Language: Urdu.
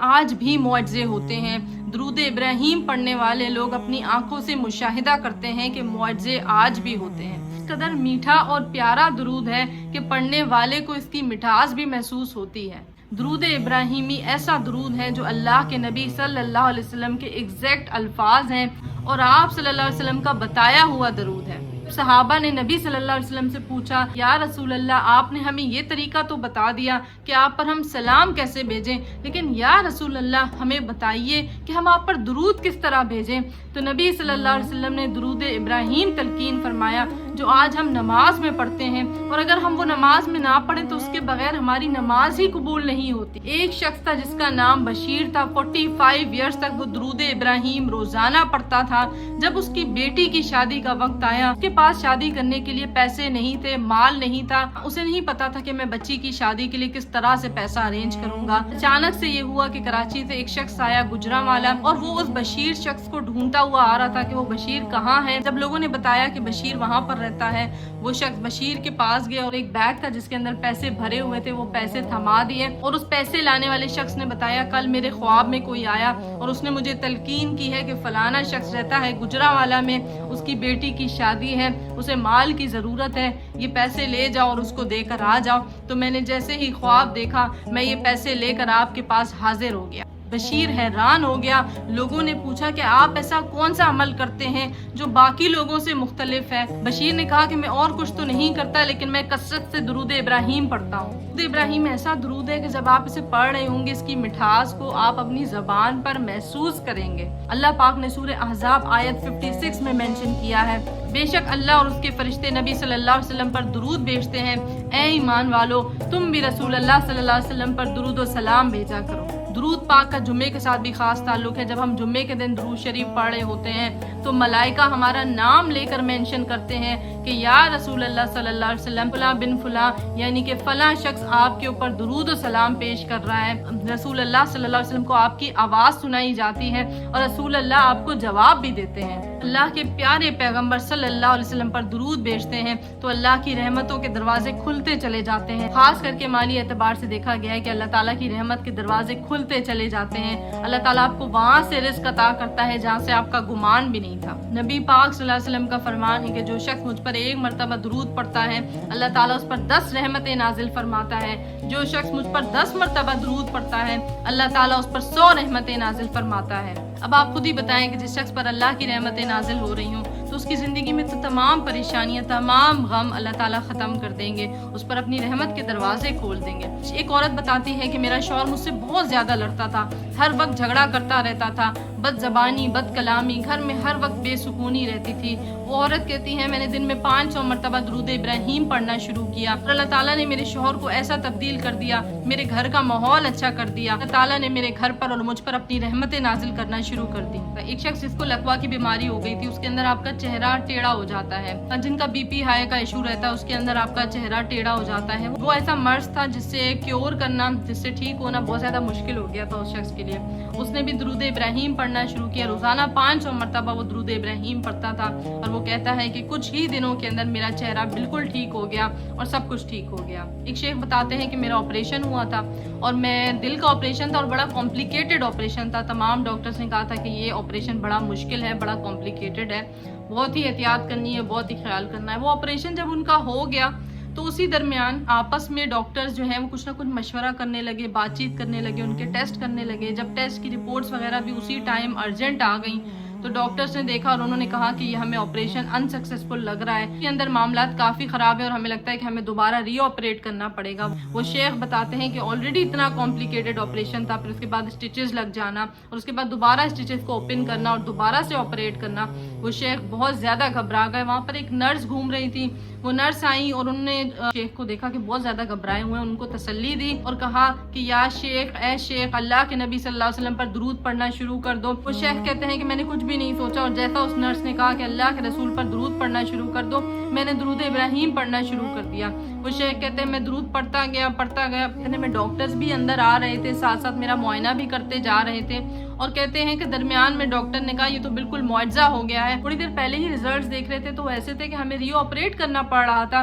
آج بھی معجزے ہوتے ہیں۔ درود ابراہیم پڑھنے والے لوگ اپنی آنکھوں سے مشاہدہ کرتے ہیں کہ معجزے آج بھی ہوتے ہیں۔ اس قدر میٹھا اور پیارا درود ہے کہ پڑھنے والے کو اس کی مٹھاس بھی محسوس ہوتی ہے۔ درود ابراہیمی ایسا درود ہے جو اللہ کے نبی صلی اللہ علیہ وسلم کے ایگزیکٹ الفاظ ہیں اور آپ صلی اللہ علیہ وسلم کا بتایا ہوا درود ہے۔ صحابہ نے نبی صلی اللہ علیہ وسلم سے پوچھا، یا رسول اللہ آپ نے ہمیں یہ طریقہ تو بتا دیا کہ آپ پر ہم سلام کیسے بھیجیں، لیکن یا رسول اللہ ہمیں بتائیے کہ ہم آپ پر درود کس طرح بھیجیں۔ تو نبی صلی اللہ علیہ وسلم نے درود ابراہیم تلقین فرمایا جو آج ہم نماز میں پڑھتے ہیں، اور اگر ہم وہ نماز میں نہ پڑھیں تو اس کے بغیر ہماری نماز ہی قبول نہیں ہوتی۔ ایک شخص تھا جس کا نام بشیر تھا، 45 ایئرز تک وہ درود ابراہیم روزانہ پڑھتا تھا۔ جب اس کی بیٹی کی شادی کا وقت آیا، اس کے پاس شادی کرنے کے لیے پیسے نہیں تھے، مال نہیں تھا، اسے نہیں پتا تھا کہ میں بچی کی شادی کے لیے کس طرح سے پیسہ ارینج کروں گا۔ اچانک سے یہ ہوا کہ کراچی سے ایک شخص آیا، گجرانوالا، اور وہ اس بشیر شخص کو ڈھونڈتا ہوا آ رہا تھا کہ وہ بشیر کہاں ہے۔ جب لوگوں نے بتایا کہ بشیر وہاں پر رہتا ہے، وہ شخص بشیر کے پاس گیا اور ایک بیگ تھا جس کے اندر پیسے بھرے ہوئے تھے، وہ پیسے تھما دیے، اور اس پیسے لانے والے شخص نے بتایا کل میرے خواب میں کوئی آیا اور اس نے مجھے تلقین کی ہے کہ فلانا شخص رہتا ہے گجرانوالا میں، اس کی بیٹی کی شادی ہے، اسے مال کی ضرورت ہے، یہ پیسے لے جاؤ اور اس کو دے کر آ جاؤ۔ تو میں نے جیسے ہی خواب دیکھا میں یہ پیسے لے کر آپ کے پاس حاضر ہو گیا۔ بشیر حیران ہو گیا۔ لوگوں نے پوچھا کہ آپ ایسا کون سا عمل کرتے ہیں جو باقی لوگوں سے مختلف ہے؟ بشیر نے کہا کہ میں اور کچھ تو نہیں کرتا، لیکن میں کثرت سے درود ابراہیم پڑھتا ہوں۔ درود ابراہیم ایسا درود ہے کہ جب آپ اسے پڑھ رہے ہوں گے اس کی مٹھاس کو آپ اپنی زبان پر محسوس کریں گے۔ اللہ پاک نے سورہ احزاب آیت 56 میں مینشن کیا ہے، بے شک اللہ اور اس کے فرشتے نبی صلی اللہ علیہ وسلم پر درود بھیجتے ہیں، اے ایمان والو تم بھی رسول اللہ صلی اللہ علیہ وسلم پر درود و سلام بھیجا کرو۔ درود پاک کا جمعے کے ساتھ بھی خاص تعلق ہے۔ جب ہم جمعے کے دن درود شریف پڑھ رہے ہوتے ہیں تو ملائکہ ہمارا نام لے کر مینشن کرتے ہیں کہ یا رسول اللہ صلی اللہ علیہ وسلم فلاں بن فلاں، یعنی کہ فلاں شخص آپ کے اوپر درود و سلام پیش کر رہا ہے۔ رسول اللہ صلی اللہ علیہ وسلم کو آپ کی آواز سنائی جاتی ہے اور رسول اللہ آپ کو جواب بھی دیتے ہیں۔ اللہ کے پیارے پیغمبر صلی اللہ علیہ وسلم پر درود بھیجتے ہیں تو اللہ کی رحمتوں کے دروازے کھلتے چلے جاتے ہیں۔ خاص کر کے مالی اعتبار سے دیکھا گیا ہے کہ اللہ تعالیٰ کی رحمت کے دروازے کھلتے چلے جاتے ہیں۔ اللہ تعالیٰ آپ کو وہاں سے رزق عطا کرتا ہے جہاں سے آپ کا گمان بھی نہیں تھا۔ نبی پاک صلی اللہ علیہ وسلم کا فرمان ہے کہ جو شخص مجھ پر ایک مرتبہ درود پڑھتا ہے اللہ تعالیٰ اس پر 10 رحمتیں نازل فرماتا ہے۔ جو شخص مجھ پر 10 مرتبہ درود پڑھتا ہے اللہ تعالیٰ اس پر 100 رحمتیں نازل فرماتا ہے۔ اب آپ خود ہی بتائیں کہ جس شخص پر اللہ کی رحمتیں نازل ہو رہی ہوں تو اس کی زندگی میں تو تمام پریشانیاں، تمام غم اللہ تعالیٰ ختم کر دیں گے، اس پر اپنی رحمت کے دروازے کھول دیں گے۔ ایک عورت بتاتی ہے کہ میرا شوہر مجھ سے بہت زیادہ لڑتا تھا، ہر وقت جھگڑا کرتا رہتا تھا، بد زبانی، بد کلامی، گھر میں ہر وقت بے سکونی رہتی تھی۔ وہ عورت کہتی ہے میں نے دن میں 500 مرتبہ درود ابراہیم پڑھنا شروع کیا اور اللہ تعالیٰ نے میرے شوہر کو ایسا تبدیل کر دیا، میرے گھر کا ماحول اچھا کر دیا، اللہ تعالیٰ نے میرے گھر پر اور مجھ پر اپنی رحمتیں نازل کرنا شروع کر دی۔ ایک شخص جس کو لکوا کی بیماری ہو گئی تھی، اس کے اندر آپ کا چہرہ ٹیڑھا ہو جاتا ہے۔ جن کا بی پی ہائی کا ایشو رہتا ہے اس کے اندر آپ کا چہرہ ٹیڑھا ہو جاتا ہے۔ وہ ایسا مرض تھا جس سے کیور کرنا، جس سے ٹھیک ہونا بہت زیادہ مشکل ہو گیا تھا اس شخص کے لیے۔ اس نے بھی درود ابراہیم پڑھنا شروع کیا، روزانہ 500 مرتبہ وہ درود ابراہیم پڑھتا تھا، اور وہ کہتا ہے کہ کچھ ہی دنوں کے اندر میرا چہرہ بالکل ٹھیک ہو گیا اور سب کچھ ٹھیک ہو گیا۔ ایک شیخ بتاتے ہیں کہ میرا آپریشن ہوا تھا اور میں دل کا آپریشن تھا اور بڑا کمپلیکیٹڈ آپریشن تھا۔ تمام ڈاکٹرز نے کہا تھا کہ یہ آپریشن بڑا مشکل ہے، بڑا کمپلیکیٹڈ ہے، بہت ہی احتیاط کرنی ہے، بہت ہی خیال کرنا ہے۔ وہ آپریشن جب ان کا ہو گیا تو اسی درمیان آپس میں ڈاکٹرز جو ہیں وہ کچھ نہ کچھ مشورہ کرنے لگے، بات چیت کرنے لگے، ان کے ٹیسٹ کرنے لگے۔ جب ٹیسٹ کی رپورٹس وغیرہ بھی اسی ٹائم ارجنٹ آ گئیں تو ڈاکٹرز نے دیکھا اور انہوں نے کہا کہ یہ ہمیں آپریشن انسکسیسفل لگ رہا ہے، اس کے اندر معاملات کافی خراب ہے اور ہمیں لگتا ہے کہ ہمیں دوبارہ ری آپریٹ کرنا پڑے گا۔ وہ شیخ بتاتے ہیں کہ آلریڈی اتنا کمپلیکیٹڈ آپریشن تھا، پھر اس کے بعد اسٹچز لگ جانا اور اس کے بعد دوبارہ اسٹچز کو اوپن کرنا اور دوبارہ سے آپریٹ کرنا۔ وہ شیخ بہت زیادہ گھبرا گئے۔ وہاں پر ایک نرس گھوم رہی تھی، وہ نرس آئیں اور انہوں نے شیخ کو دیکھا کہ بہت زیادہ گھبرائے ہوئے ہیں، ان کو تسلی دی اور کہا کہ یا شیخ، اے شیخ، اللہ کے نبی صلی اللہ علیہ وسلم پر درود پڑھنا شروع کر دو۔ وہ شیخ کہتے ہیں کہ میں نے کچھ بھی نہیں سوچا اور جیسا اس نرس نے کہا کہ اللہ کے رسول پر درود پڑھنا شروع کر دو، میں نے درود ابراہیم پڑھنا شروع کر دیا۔ وہ شیخ کہتے ہیں میں درود پڑھتا گیا۔ کہتے میں ڈاکٹرز بھی اندر آ رہے تھے، ساتھ ساتھ میرا معائنہ بھی کرتے جا رہے تھے، اور کہتے ہیں کہ درمیان میں ڈاکٹر نے کہا یہ تو بالکل معجزہ ہو گیا ہے۔ تھوڑی دیر پہلے ہی ریزلٹس دیکھ رہے تھے تو ایسے تھے کہ ہمیں ری آپریٹ کرنا پڑ رہا تھا،